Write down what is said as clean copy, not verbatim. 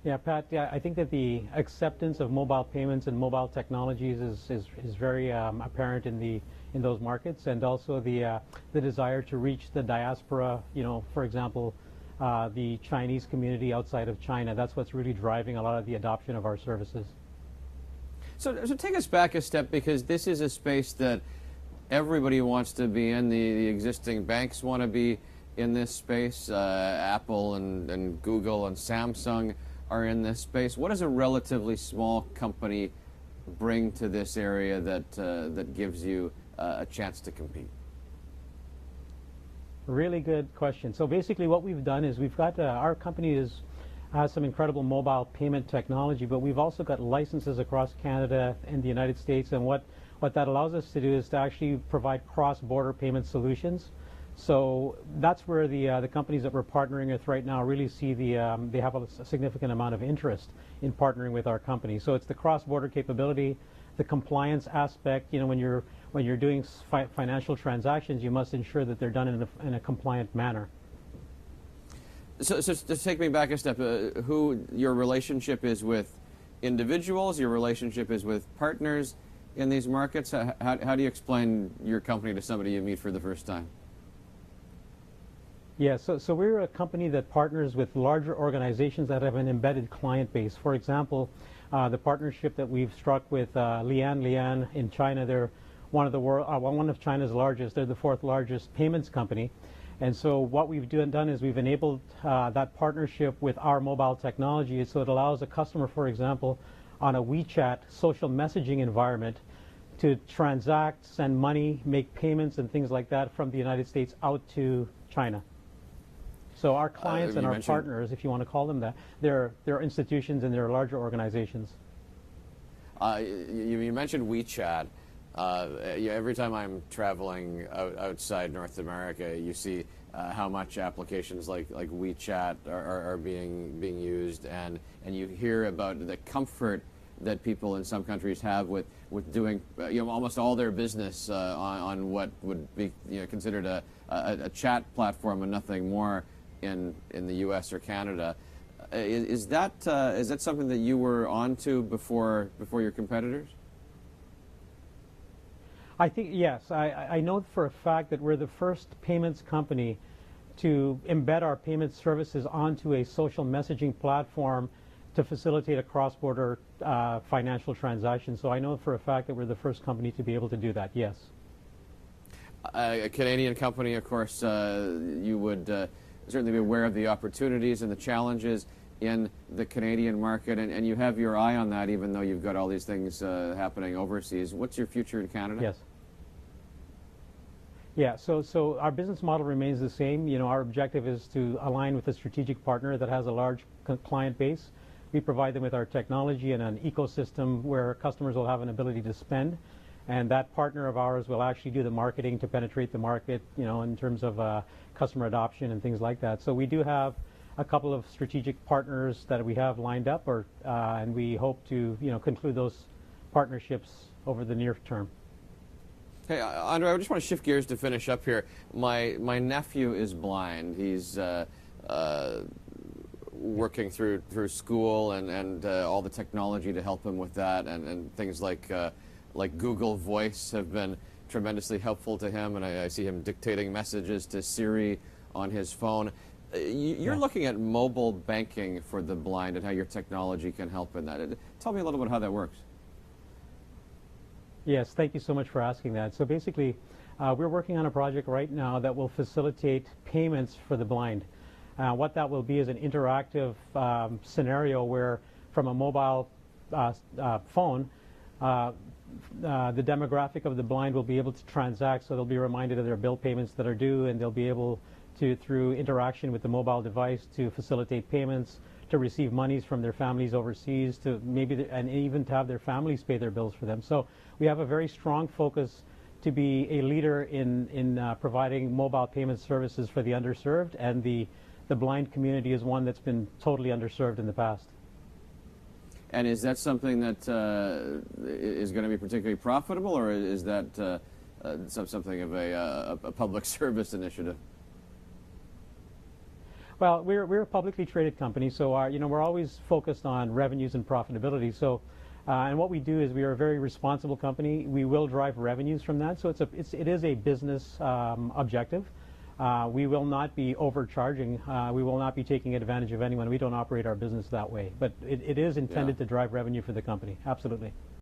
Yeah, Pat, yeah, I think that the acceptance of mobile payments and mobile technologies is very apparent in those markets, and also the desire to reach the diaspora. For example, the Chinese community outside of China. That's what's really driving a lot of the adoption of our services. So take us back a step, because this is a space that everybody wants to be in. The existing banks want to be in this space. Apple and Google and Samsung are in this space. What does a relatively small company bring to this area that gives you a chance to compete? Really good question. So basically what we've done is we've got, our company has some incredible mobile payment technology, but we've also got licenses across Canada and the United States, and what that allows us to do is to actually provide cross-border payment solutions. So that's where the companies that we're partnering with right now really see they have a significant amount of interest in partnering with our company. So it's the cross-border capability, the compliance aspect. When you're doing financial transactions, you must ensure that they're done in a compliant manner. So just take me back a step. Who your relationship is with individuals? Your relationship is with partners in these markets? How do you explain your company to somebody you meet for the first time? Yeah, so we're a company that partners with larger organizations that have an embedded client base. For example, the partnership that we've struck with Lian in China, they're one of China's largest. They're the fourth largest payments company. And so what we've done is we've enabled that partnership with our mobile technology. So it allows a customer, for example, on a WeChat social messaging environment to transact, send money, make payments and things like that from the United States out to China. So our clients and our partners, if you want to call them that, they're institutions and they're larger organizations. You mentioned WeChat. Every time I'm traveling outside North America, you see how much applications like WeChat are being used, and you hear about the comfort that people in some countries have with doing almost all their business on what would be considered a chat platform and nothing more in the U.S. or Canada. Is that something that you were onto before your competitors? I think yes. I know for a fact that we're the first payments company to embed our payment services onto a social messaging platform to facilitate a cross-border financial transaction. So I know for a fact that we're the first company to be able to do that, yes. A Canadian company, of course, you would certainly be aware of the opportunities and the challenges in the Canadian market, and you have your eye on that, even though you've got all these things happening overseas. What's your future in Canada? Yes. Yeah, so our business model remains the same. Our objective is to align with a strategic partner that has a large client base. We provide them with our technology and an ecosystem where customers will have an ability to spend, and that partner of ours will actually do the marketing to penetrate the market, in terms of customer adoption and things like that. So we do have a couple of strategic partners that we have lined up, and we hope to conclude those partnerships over the near term. Hey, Andre, I just want to shift gears to finish up here. My nephew is blind. He's working through school and all the technology to help him with that, and things like Google Voice have been tremendously helpful to him, and I see him dictating messages to Siri on his phone. You're looking at mobile banking for the blind and how your technology can help in that. Tell me a little bit how that works. Yes, thank you so much for asking that. So basically, we're working on a project right now that will facilitate payments for the blind. What that will be is an interactive scenario where, from a mobile phone, the demographic of the blind will be able to transact, so they'll be reminded of their bill payments that are due, and they'll be able to, through interaction with the mobile device, to facilitate payments, to receive monies from their families overseas, to and even to have their families pay their bills for them. So we have a very strong focus to be a leader in providing mobile payment services for the underserved, and the blind community is one that's been totally underserved in the past. And is that something that is going to be particularly profitable, or is that something of a public service initiative? Well, we're a publicly traded company, so we're always focused on revenues and profitability. So, and what we do is we are a very responsible company. We will drive revenues from that. So it is a business objective. We will not be overcharging. We will not be taking advantage of anyone. We don't operate our business that way. But it is intended to drive revenue for the company. Absolutely.